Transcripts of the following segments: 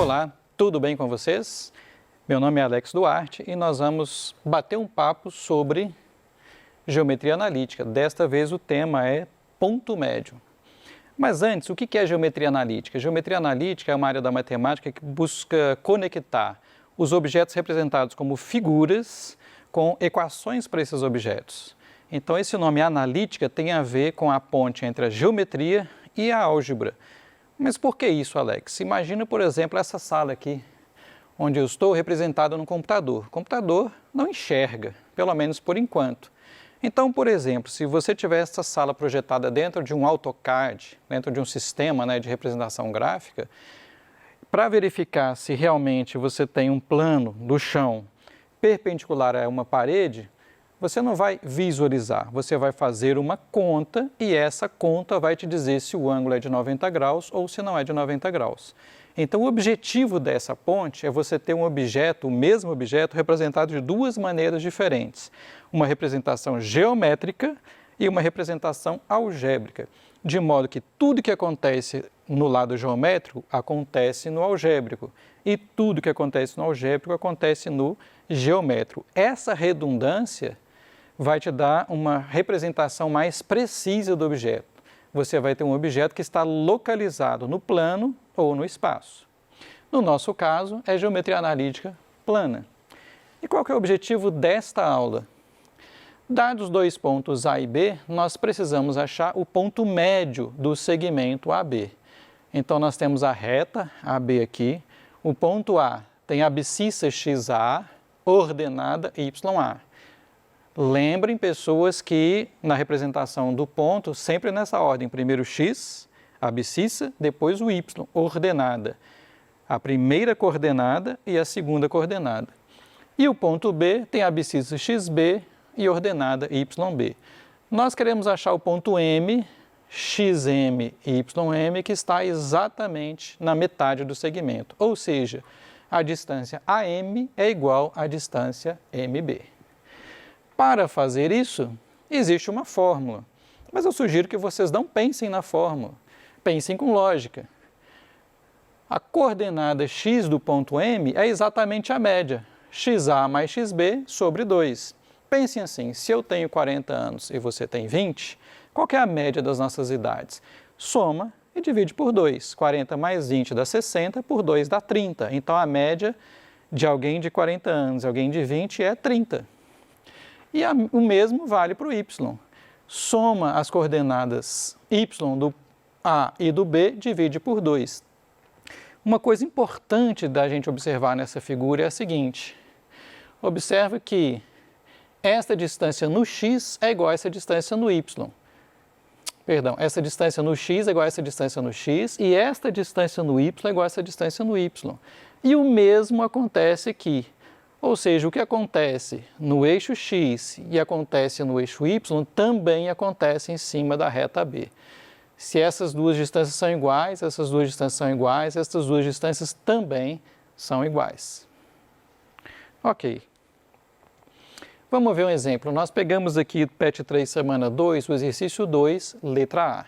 Olá, tudo bem com vocês? Meu nome é Alex Duarte e nós vamos bater um papo sobre geometria analítica. Desta vez o tema é ponto médio. Mas antes, o que é geometria analítica? Geometria analítica é uma área da matemática que busca conectar os objetos representados como figuras com equações para esses objetos. Então esse nome analítica tem a ver com a ponte entre a geometria e a álgebra. Mas por que isso, Alex? Imagina, por exemplo, essa sala aqui, onde eu estou representado no computador. O computador não enxerga, pelo menos por enquanto. Então, por exemplo, se você tiver essa sala projetada dentro de um AutoCAD, dentro de um sistema, de representação gráfica, para verificar se realmente você tem um plano do chão perpendicular a uma parede, você não vai visualizar, você vai fazer uma conta e essa conta vai te dizer se o ângulo é de 90 graus ou se não é de 90 graus. Então, o objetivo dessa ponte é você ter um objeto, o mesmo objeto, representado de duas maneiras diferentes. Uma representação geométrica e uma representação algébrica. De modo que tudo que acontece no lado geométrico acontece no algébrico. E tudo que acontece no algébrico acontece no geométrico. Essa redundância vai te dar uma representação mais precisa do objeto. Você vai ter um objeto que está localizado no plano ou no espaço. No nosso caso, é geometria analítica plana. E qual que é o objetivo desta aula? Dados dois pontos A e B, nós precisamos achar o ponto médio do segmento AB. Então, nós temos a reta AB aqui, o ponto A tem a abscissa XA, ordenada YA. Lembrem, pessoas, que na representação do ponto, sempre nessa ordem, primeiro x, abscissa, depois o y, ordenada. A primeira coordenada e a segunda coordenada. E o ponto B tem a abscissa xb e ordenada YB. Nós queremos achar o ponto M, XM e YM, que está exatamente na metade do segmento, ou seja, a distância AM é igual à distância MB. Para fazer isso, existe uma fórmula, mas eu sugiro que vocês não pensem na fórmula, pensem com lógica. A coordenada x do ponto M é exatamente a média, XA mais XB sobre 2. Pensem assim, se eu tenho 40 anos e você tem 20, qual que é a média das nossas idades? Soma e divide por 2. 40 mais 20 dá 60, por 2 dá 30. Então, a média de alguém de 40 anos e alguém de 20 é 30. E o mesmo vale para o y. Soma as coordenadas y do A e do B, divide por 2. Uma coisa importante da gente observar nessa figura é a seguinte. Observe que esta distância no x é igual a essa distância no y. Perdão, essa distância no x é igual a essa distância no x e esta distância no y é igual a essa distância no y. E o mesmo acontece aqui. Ou seja, o que acontece no eixo x e acontece no eixo y também acontece em cima da reta B. Se essas duas distâncias são iguais, essas duas distâncias são iguais, essas duas distâncias também são iguais. Ok. Vamos ver um exemplo. Nós pegamos aqui PET 3, semana 2, o exercício 2, letra A.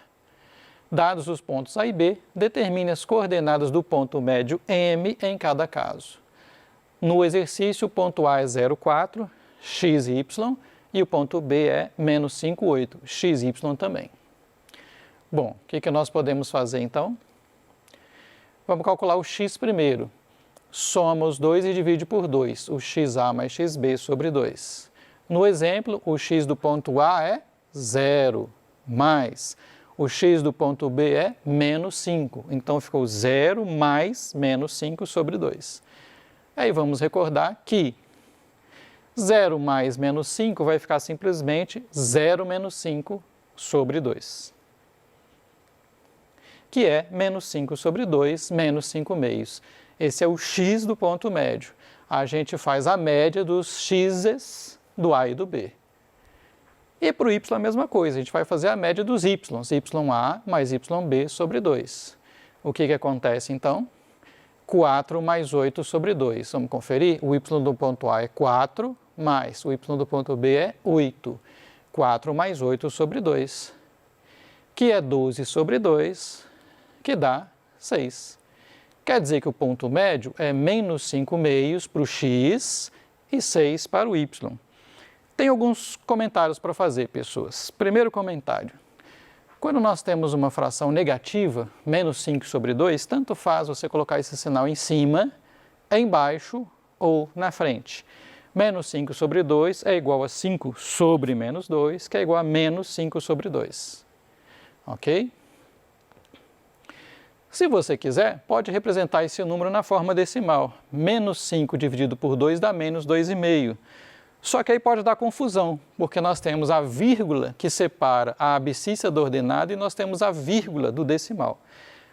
Dados os pontos A e B, determine as coordenadas do ponto médio M em cada caso. No exercício, o ponto A é 0,4, x e y, e o ponto B é menos 5,8, x e y também. Bom, o que nós podemos fazer então? Vamos calcular o x primeiro. Soma os dois e divide por 2, o XA mais XB sobre 2. No exemplo, o x do ponto A é 0, mais o x do ponto B é menos 5. Então, ficou 0 mais menos 5 sobre 2. Aí vamos recordar que 0 mais menos 5 vai ficar simplesmente 0 menos 5 sobre 2. Que é menos 5 sobre 2, menos 5 meios. Esse é o x do ponto médio. A gente faz a média dos x's do A e do B. E para o y a mesma coisa, a gente vai fazer a média dos y's, ya mais yb sobre 2. O que acontece então? 4 mais 8 sobre 2. Vamos conferir? O y do ponto A é 4, mais o y do ponto B é 8. 4 mais 8 sobre 2, que é 12 sobre 2, que dá 6. Quer dizer que o ponto médio é menos 5 meios para o x e 6 para o y. Tem alguns comentários para fazer, pessoas. Primeiro comentário. Quando nós temos uma fração negativa, menos 5 sobre 2, tanto faz você colocar esse sinal em cima, embaixo ou na frente. Menos 5 sobre 2 é igual a 5 sobre menos 2, que é igual a menos 5 sobre 2. Ok? Se você quiser, pode representar esse número na forma decimal. Menos 5 dividido por 2 dá menos 2,5. Só que aí pode dar confusão, porque nós temos a vírgula que separa a abscissa do ordenado e nós temos a vírgula do decimal.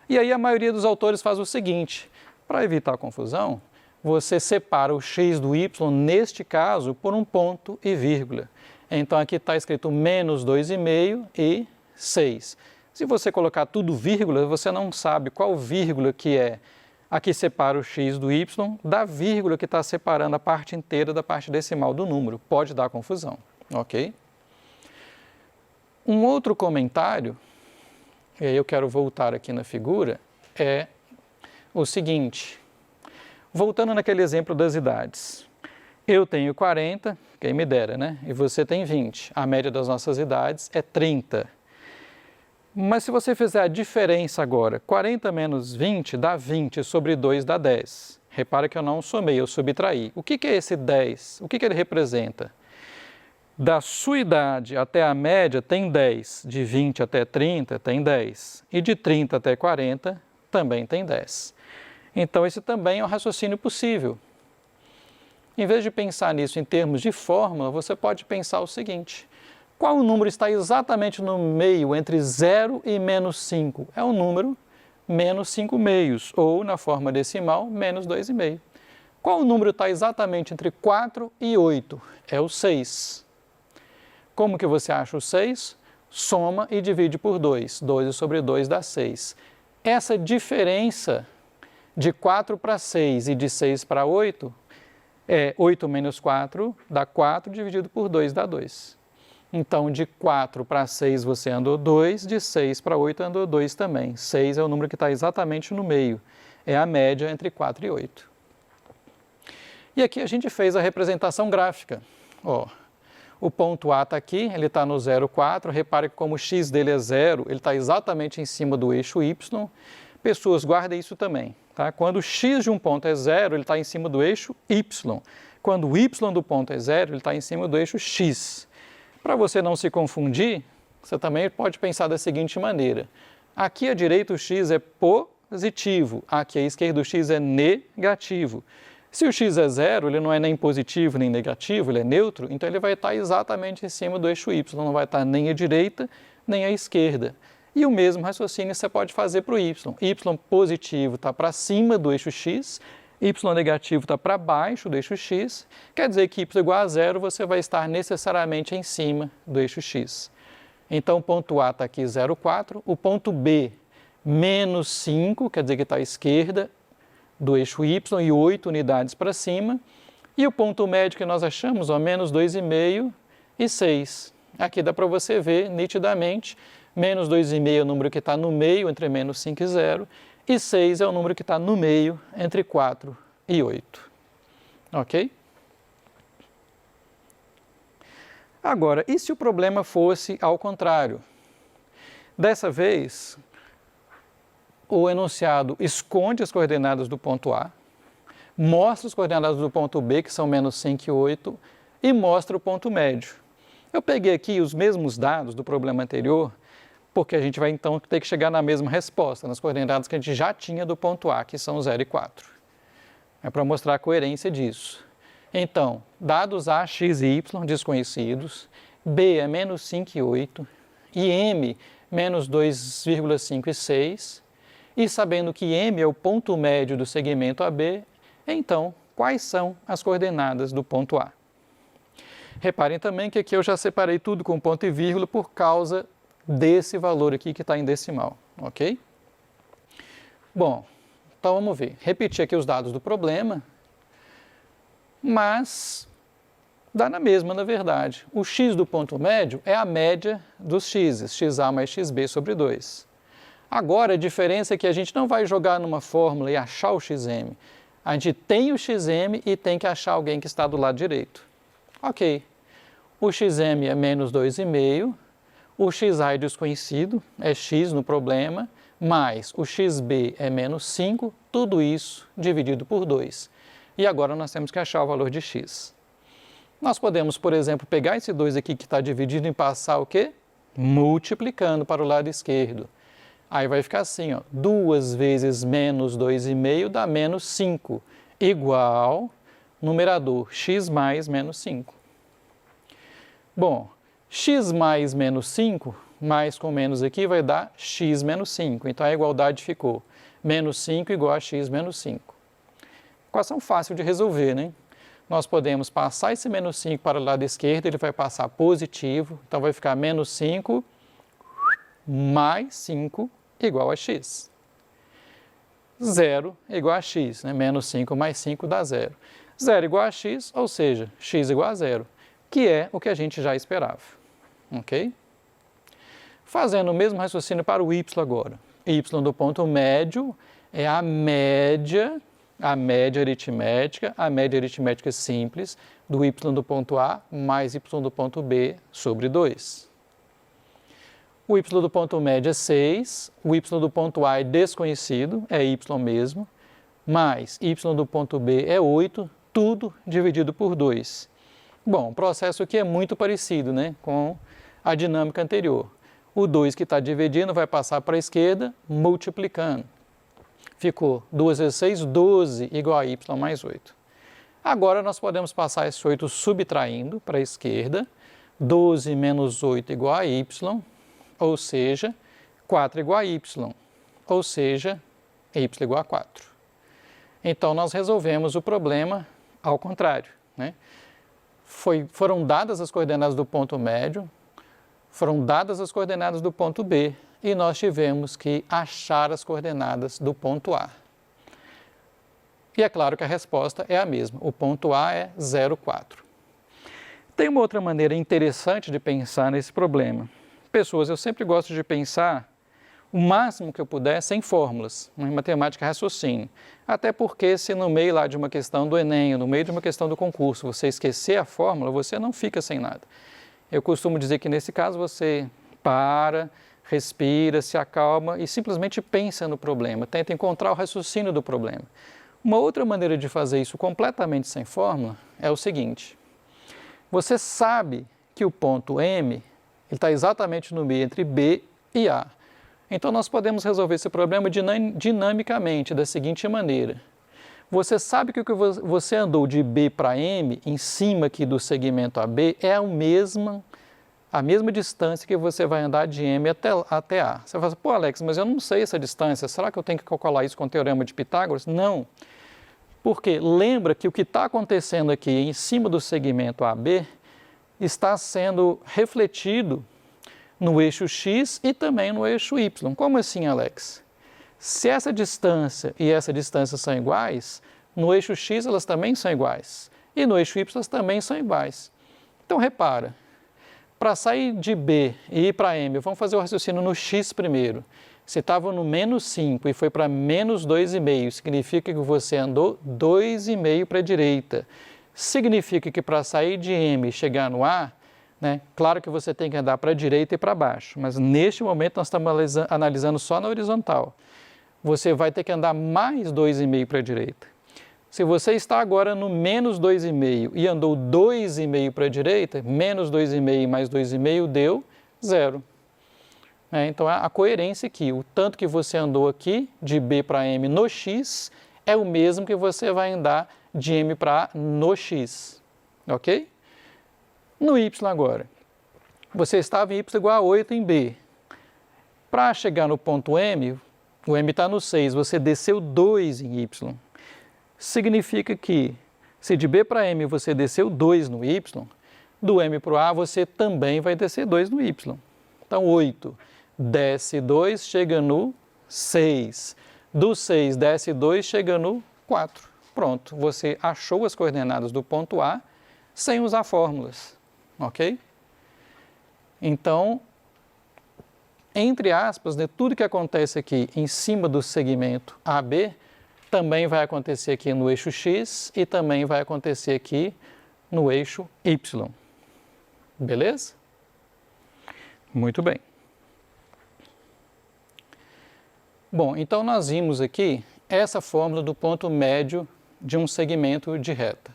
E aí a maioria dos autores faz o seguinte: para evitar a confusão, você separa o x do y, neste caso, por um ponto e vírgula. Então aqui está escrito menos 2,5 e 6. Se você colocar tudo vírgula, você não sabe qual vírgula que é a que separa o x do y da vírgula que está separando a parte inteira da parte decimal do número. Pode dar confusão, ok? Um outro comentário, e aí eu quero voltar aqui na figura, é o seguinte. Voltando naquele exemplo das idades. Eu tenho 40, quem me dera, né? E você tem 20. A média das nossas idades é 30. Mas se você fizer a diferença agora, 40 menos 20 dá 20, sobre 2 dá 10. Repara que eu não somei, eu subtraí. O que é esse 10? O que ele representa? Da sua idade até a média tem 10, de 20 até 30 tem 10, e de 30 até 40 também tem 10. Então esse também é um raciocínio possível. Em vez de pensar nisso em termos de fórmula, você pode pensar o seguinte: qual número está exatamente no meio entre 0 e menos 5? É o número menos 5 meios, ou na forma decimal, menos 2,5. Qual número está exatamente entre 4 e 8? É o 6. Como que você acha o 6? Soma e divide por 2. 2 sobre 2 dá 6. Essa diferença de 4 para 6 e de 6 para 8, 8 menos 4 dá 4, dividido por 2 dá 2. Então, de 4 para 6 você andou 2, de 6 para 8 andou 2 também. 6 é o número que está exatamente no meio. É a média entre 4 e 8. E aqui a gente fez a representação gráfica. Ó, o ponto A está aqui, ele está no 0,4. Repare que como o x dele é 0, ele está exatamente em cima do eixo y. Pessoas, guardem isso também. Tá? Quando o x de um ponto é 0, ele está em cima do eixo y. Quando o y do ponto é 0, ele está em cima do eixo x. Para você não se confundir, você também pode pensar da seguinte maneira. Aqui à direita o x é positivo, aqui à esquerda o x é negativo. Se o x é 0, ele não é nem positivo nem negativo, ele é neutro, então ele vai estar exatamente em cima do eixo y, não vai estar nem à direita nem à esquerda. E o mesmo raciocínio você pode fazer para o y. Y positivo está para cima do eixo x, y negativo está para baixo do eixo x, quer dizer que y igual a 0, você vai estar necessariamente em cima do eixo x. Então, o ponto A está aqui 0,4, o ponto B, menos 5, quer dizer que está à esquerda do eixo y e 8 unidades para cima, e o ponto médio que nós achamos, ó, menos 2,5 e 6. Aqui dá para você ver nitidamente, menos 2,5 é o número que está no meio entre menos 5 e 0, e 6 é o número que está no meio entre 4 e 8. Ok? Agora, e se o problema fosse ao contrário? Dessa vez, o enunciado esconde as coordenadas do ponto A, mostra as coordenadas do ponto B, que são menos 5 e 8, e mostra o ponto médio. Eu peguei aqui os mesmos dados do problema anterior, porque a gente vai então ter que chegar na mesma resposta, nas coordenadas que a gente já tinha do ponto A, que são 0 e 4. É para mostrar a coerência disso. Então, dados A, x e y desconhecidos, B é menos 5 e 8, e M menos 2,5 e 6, e sabendo que M é o ponto médio do segmento AB, então, quais são as coordenadas do ponto A? Reparem também que aqui eu já separei tudo com ponto e vírgula por causa desse valor aqui que está em decimal, ok? Bom, então vamos ver. Repetir aqui os dados do problema, mas dá na mesma, na verdade. O x do ponto médio é a média dos x's, xa mais xb sobre 2. Agora, a diferença é que a gente não vai jogar numa fórmula e achar o xm. A gente tem o xm e tem que achar alguém que está do lado direito. Ok. O xm é menos 2,5, o xi é desconhecido, é x no problema, mais o xb é menos 5, tudo isso dividido por 2. E agora nós temos que achar o valor de x. Nós podemos, por exemplo, pegar esse 2 aqui que está dividido e passar o quê? Multiplicando para o lado esquerdo. Aí vai ficar assim, ó, 2 vezes menos 2,5 dá menos 5, igual, numerador, x mais menos 5. Bom, x mais menos 5, mais com menos aqui vai dar x menos 5. Então a igualdade ficou menos 5 igual a x menos 5. Equação fácil de resolver, né? Nós podemos passar esse menos 5 para o lado esquerdo, ele vai passar positivo, então vai ficar menos 5 mais 5 igual a x. 0 igual a x, né? Menos 5 mais 5 dá 0. 0 igual a x, ou seja, x igual a 0, que é o que a gente já esperava. Ok? Fazendo o mesmo raciocínio para o y agora. Y do ponto médio é a média aritmética simples do y do ponto A mais y do ponto B sobre 2. O y do ponto médio é 6, o y do ponto A é desconhecido, é y mesmo, mais y do ponto B é 8, tudo dividido por 2. Bom, o processo aqui é muito parecido, né, com a dinâmica anterior. O 2 que está dividindo vai passar para a esquerda, multiplicando. Ficou 2 vezes 6, 12, igual a y mais 8. Agora nós podemos passar esse 8 subtraindo para a esquerda, 12 menos 8 igual a y, ou seja, 4 igual a y, ou seja, y igual a 4. Então, nós resolvemos o problema ao contrário, né? Foram dadas as coordenadas do ponto médio, foram dadas as coordenadas do ponto B, e nós tivemos que achar as coordenadas do ponto A. E é claro que a resposta é a mesma, o ponto A é 0, 4. Tem uma outra maneira interessante de pensar nesse problema. Pessoas, eu sempre gosto de pensar o máximo que eu puder sem fórmulas, em matemática raciocínio. Até porque se no meio lá de uma questão do Enem, no meio de uma questão do concurso, você esquecer a fórmula, você não fica sem nada. Eu costumo dizer que nesse caso você para, respira, se acalma e simplesmente pensa no problema, tenta encontrar o raciocínio do problema. Uma outra maneira de fazer isso completamente sem fórmula é o seguinte: você sabe que o ponto M está exatamente no meio entre B e A. Então, nós podemos resolver esse problema dinamicamente, da seguinte maneira. Você sabe que o que você andou de B para M, em cima aqui do segmento AB, é a mesma distância que você vai andar de M até A. Você fala assim, pô Alex, mas eu não sei essa distância, será que eu tenho que calcular isso com o teorema de Pitágoras? Não. Porque lembra que o que está acontecendo aqui em cima do segmento AB está sendo refletido no eixo x e também no eixo y. Como assim, Alex? Se essa distância e essa distância são iguais, no eixo x elas também são iguais e no eixo y elas também são iguais. Então, repara, para sair de B e ir para M, vamos fazer o raciocínio no x primeiro. Se estava no menos 5 e foi para menos 2,5, significa que você andou 2,5 para a direita. Significa que para sair de M e chegar no A, né, claro que você tem que andar para a direita e para baixo, mas neste momento nós estamos analisando só na horizontal. Você vai ter que andar mais 2,5 para a direita. Se você está agora no menos 2,5 e andou 2,5 para a direita, menos 2,5 mais 2,5 deu 0. Então, a coerência aqui, o tanto que você andou aqui, de B para M no x, é o mesmo que você vai andar de M para A no x, ok? No y agora, você estava em y igual a 8 em B. Para chegar no ponto M, o M está no 6, você desceu 2 em y. Significa que, se de B para M você desceu 2 no y, do M para o A você também vai descer 2 no y. Então, 8 desce 2, chega no 6. Do 6 desce 2, chega no 4. Pronto, você achou as coordenadas do ponto A sem usar fórmulas, ok? Então, entre aspas, né, tudo que acontece aqui em cima do segmento AB também vai acontecer aqui no eixo X e também vai acontecer aqui no eixo Y. Beleza? Muito bem. Bom, então nós vimos aqui essa fórmula do ponto médio de um segmento de reta.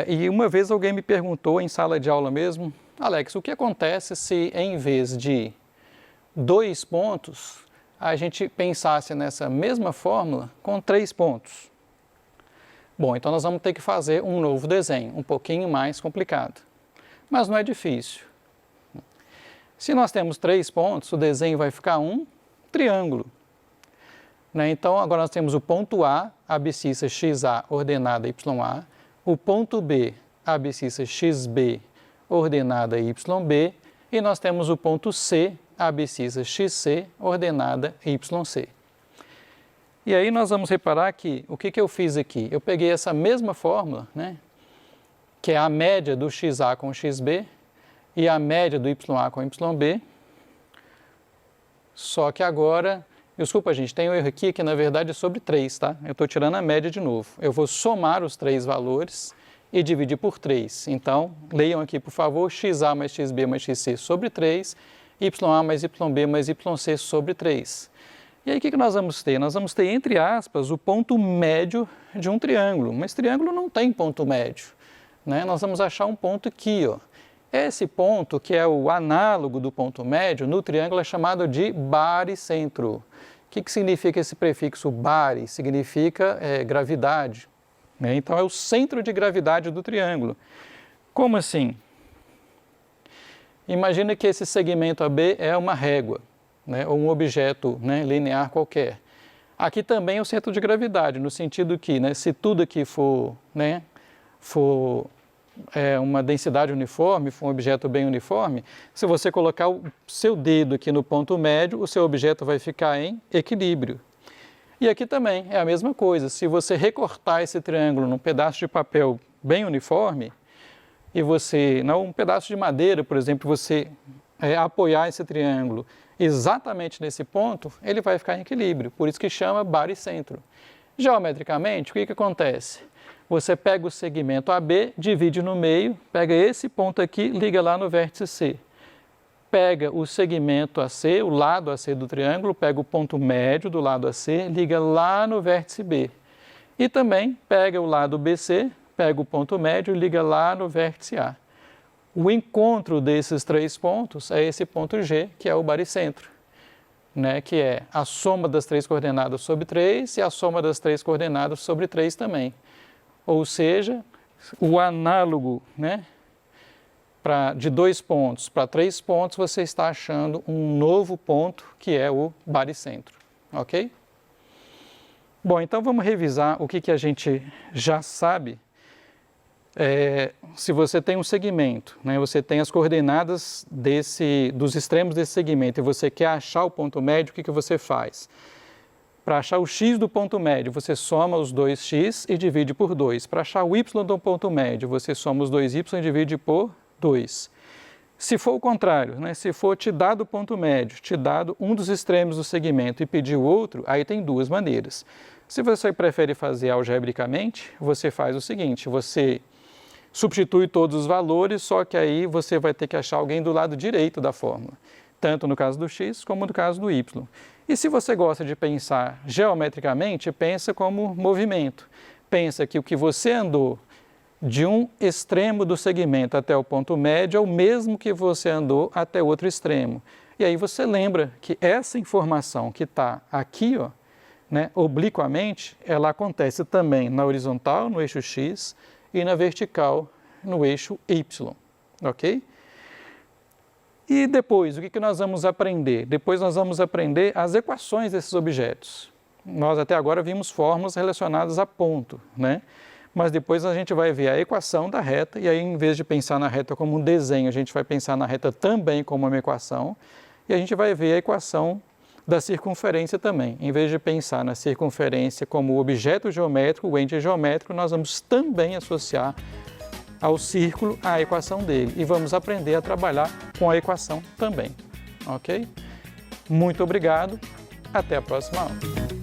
E uma vez alguém me perguntou em sala de aula mesmo, Alex, o que acontece se em vez de 2 pontos, a gente pensasse nessa mesma fórmula com 3 pontos? Bom, então nós vamos ter que fazer um novo desenho, um pouquinho mais complicado. Mas não é difícil. Se nós temos 3 pontos, o desenho vai ficar um triângulo. Né? Então, agora nós temos o ponto A, abscissa XA ordenada YA, o ponto B, abscissa XB ordenada YB, e nós temos o ponto C, abscissa XC ordenada YC. E aí nós vamos reparar que, o que eu fiz aqui? Eu peguei essa mesma fórmula, né, que é a média do XA com XB e a média do YA com YB, só que agora, desculpa gente, tem um erro aqui que na verdade é sobre 3, tá? Eu estou tirando a média de novo. Eu vou somar os 3 valores e dividir por 3. Então, leiam aqui por favor, XA mais XB mais XC sobre 3, YA mais YB mais YC sobre 3. E aí o que nós vamos ter? Nós vamos ter, entre aspas, o ponto médio de um triângulo. Mas triângulo não tem ponto médio, né? Nós vamos achar um ponto aqui, ó. Esse ponto, que é o análogo do ponto médio, no triângulo é chamado de baricentro. O que significa esse prefixo bari? Significa gravidade. Né? Então, é o centro de gravidade do triângulo. Como assim? Imagina que esse segmento AB é uma régua, né? Ou um objeto, né, linear qualquer. Aqui também é o centro de gravidade, no sentido que, né, se tudo aqui for uma densidade uniforme, for um objeto bem uniforme, se você colocar o seu dedo aqui no ponto médio, o seu objeto vai ficar em equilíbrio. E aqui também é a mesma coisa, se você recortar esse triângulo num pedaço de papel bem uniforme, e você, não um pedaço de madeira, por exemplo, você apoiar esse triângulo exatamente nesse ponto, ele vai ficar em equilíbrio, por isso que chama baricentro. Geometricamente, o que acontece? Você pega o segmento AB, divide no meio, pega esse ponto aqui, liga lá no vértice C. Pega o segmento AC, o lado AC do triângulo, pega o ponto médio do lado AC, liga lá no vértice B. E também pega o lado BC, pega o ponto médio e liga lá no vértice A. O encontro desses 3 pontos é esse ponto G, que é o baricentro, né, que é a soma das 3 coordenadas sobre 3 e a soma das 3 coordenadas sobre 3 também. Ou seja, o análogo, né, de 2 pontos para 3 pontos, você está achando um novo ponto, que é o baricentro. Ok? Bom, então vamos revisar o que a gente já sabe. Se você tem um segmento, né, você tem as coordenadas dos extremos desse segmento e você quer achar o ponto médio, o que você faz? Para achar o x do ponto médio, você soma os 2x e divide por 2. Para achar o y do ponto médio, você soma os 2y e divide por 2. Se for o contrário, né, se for te dado o ponto médio, te dado um dos extremos do segmento e pedir o outro, aí tem 2 maneiras. Se você prefere fazer algebricamente, você faz o seguinte, você substitui todos os valores, só que aí você vai ter que achar alguém do lado direito da fórmula, tanto no caso do x como no caso do y. E se você gosta de pensar geometricamente, pensa como movimento. Pensa que o que você andou de um extremo do segmento até o ponto médio é o mesmo que você andou até outro extremo. E aí você lembra que essa informação que está aqui, ó, né, obliquamente, ela acontece também na horizontal, no eixo x, e na vertical, no eixo y. Ok? E depois, o que nós vamos aprender? Depois nós vamos aprender as equações desses objetos. Nós até agora vimos fórmulas relacionadas a ponto, né? Mas depois a gente vai ver a equação da reta, e aí em vez de pensar na reta como um desenho, a gente vai pensar na reta também como uma equação, e a gente vai ver a equação da circunferência também. Em vez de pensar na circunferência como objeto geométrico, o ente geométrico, nós vamos também associar ao círculo a equação dele. E vamos aprender a trabalhar com a equação também. ok? Muito obrigado, até a próxima aula.